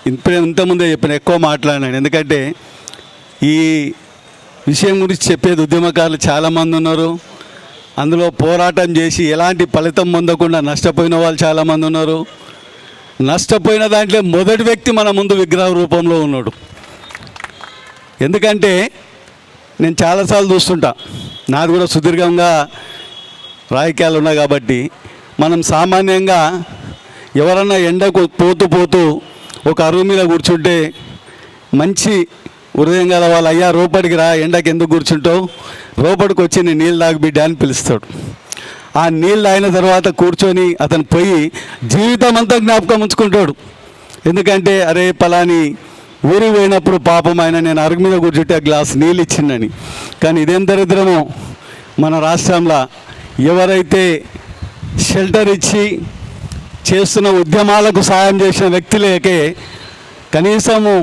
ఇంతకుముందే చెప్పిన ఎక్కువ మాట్లాడినాను. ఎందుకంటే ఈ విషయం గురించి చెప్పేది ఉద్యమకారులు చాలామంది ఉన్నారు. అందులో పోరాటం చేసి ఎలాంటి ఫలితం పొందకుండా నష్టపోయిన వాళ్ళు చాలామంది ఉన్నారు. నష్టపోయిన దాంట్లో మొదటి వ్యక్తి మన ముందు విగ్రహ రూపంలో ఉన్నాడు. ఎందుకంటే నేను చాలాసార్లు చూస్తుంటా, నాది కూడా సుదీర్ఘంగా రాజకీయాలు ఉన్నాయి కాబట్టి, మనం సామాన్యంగా ఎవరన్నా ఎండకు పోతూ ఒక అరువు మీద కూర్చుంటే మంచి హృదయం గల వాళ్ళు, అయ్యా రోపడికి రా, ఎండకి ఎందుకు కూర్చుంటావు, రోపడికి వచ్చి నీ నీళ్ళు తాగు బిడ్డ అని పిలుస్తాడు. ఆ నీళ్ళు అయిన తర్వాత కూర్చొని అతను పోయి జీవితం అంతా జ్ఞాపకం ఉంచుకుంటాడు. ఎందుకంటే అరే పలాని ఊరికి పోయినప్పుడు పాపం ఆయన నేను అరుగు మీద కూర్చుంటే ఆ గ్లాస్ నీళ్ళు ఇచ్చిందని. కానీ ఇదేం దరిద్రమో, మన రాష్ట్రంలో ఎవరైతే షెల్టర్ ఇచ్చి చేస్తున్న ఉద్యమాలకు సాయం చేసిన వ్యక్తులకే కనీసము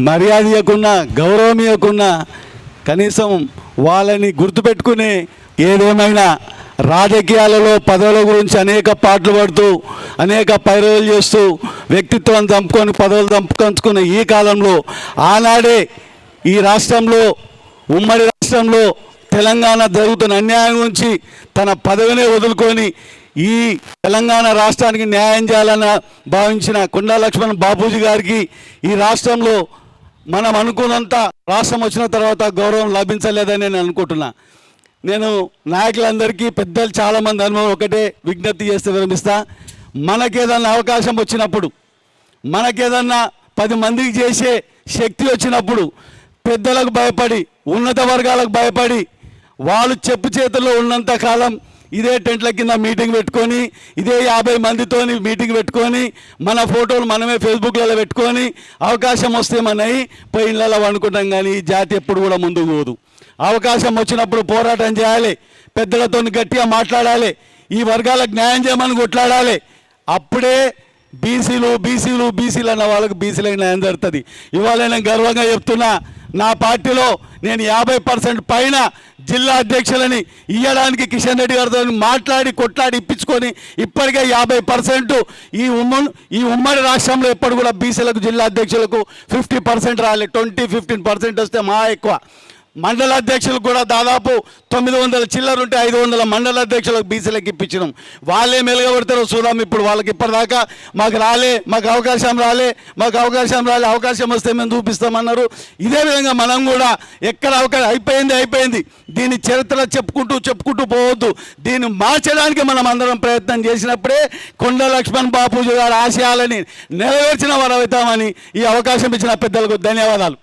మర్యాద ఇవ్వకున్నా, గౌరవం ఇవ్వకున్నా, కనీసం వాళ్ళని గుర్తుపెట్టుకునే ఏదేమైనా రాజకీయాలలో పదవుల గురించి అనేక పాటలు పడుతూ అనేక పైరవులు చేస్తూ వ్యక్తిత్వం చంపుకొని పదవులు చంపుకొంచుకున్న ఈ కాలంలో ఆనాడే ఈ రాష్ట్రంలో, ఉమ్మడి రాష్ట్రంలో తెలంగాణ జరుగుతున్న అన్యాయం గురించి తన పదవినే వదులుకొని ఈ తెలంగాణ రాష్ట్రానికి న్యాయం చేయాలని భావించిన కొండా లక్ష్మణ్ బాపూజీ గారికి ఈ రాష్ట్రంలో మనం అనుకున్నంత రాష్ట్రం వచ్చిన తర్వాత గౌరవం లభించలేదని నేను అనుకుంటున్నా. నేను నాయకులందరికీ పెద్దలు చాలామంది అనుభవం ఒకటే విజ్ఞప్తి చేస్తే విరమిస్తా. మనకేదన్నా అవకాశం వచ్చినప్పుడు, మనకేదన్నా 10 మందికి చేసే శక్తి వచ్చినప్పుడు పెద్దలకు భయపడి, ఉన్నత వర్గాలకు భయపడి, వాళ్ళు చెప్పు చేతుల్లో ఉన్నంత కాలం ఇదే టెంట్ల కింద మీటింగ్ పెట్టుకొని, ఇదే 50 మందితోని మీటింగ్ పెట్టుకొని, మన ఫోటోలు మనమే ఫేస్బుక్లలో పెట్టుకొని అవకాశం వస్తే మనవి పోయి ఇళ్ళలో వండుకుంటాం. కానీ ఈ జాతి ఎప్పుడు కూడా ముందుకు పోదు. అవకాశం వచ్చినప్పుడు పోరాటం చేయాలి, పెద్దలతో గట్టిగా మాట్లాడాలి, ఈ వర్గాలకు న్యాయం చేయమని కొట్లాడాలి. అప్పుడే బీసీలు అన్న వాళ్ళకు బీసీలకు న్యాయం జరుగుతుంది. ఇవాళ నేను గర్వంగా చెప్తున్నా, నా పార్టీలో నేను 50% పైన జిల్లా అధ్యక్షులని ఇవ్వడానికి కిషన్ రెడ్డి గారితో మాట్లాడి కొట్లాడి ఇప్పించుకొని ఇప్పటికే 50% ఈ ఉమ్మడి రాష్ట్రంలో ఎప్పుడు కూడా బీసీలకు జిల్లా అధ్యక్షులకు 50% రాలేదు. 15% వస్తే మా ఎక్కువ. మండల అధ్యక్షులకు కూడా దాదాపు 900 చిల్లర ఉంటే 500 మండల అధ్యక్షులకు బీసీలకు ఇప్పించినాం. వాళ్ళే మెలుగబడతారో చూద్దాం. ఇప్పుడు వాళ్ళకి ఇప్పటిదాకా మాకు అవకాశం రాలే, అవకాశం వస్తే మేము చూపిస్తామన్నారు. ఇదే విధంగా మనం కూడా ఎక్కడ అవకాశం అయిపోయింది. దీని చరిత్ర చెప్పుకుంటూ పోవద్దు. దీన్ని మార్చడానికి మనం అందరం ప్రయత్నం చేసినప్పుడే కొండా లక్ష్మణ్ బాపూజీ గారి ఆశయాలని నెరవేర్చిన వారు అవుతామని ఈ అవకాశం ఇచ్చిన పెద్దలకు ధన్యవాదాలు.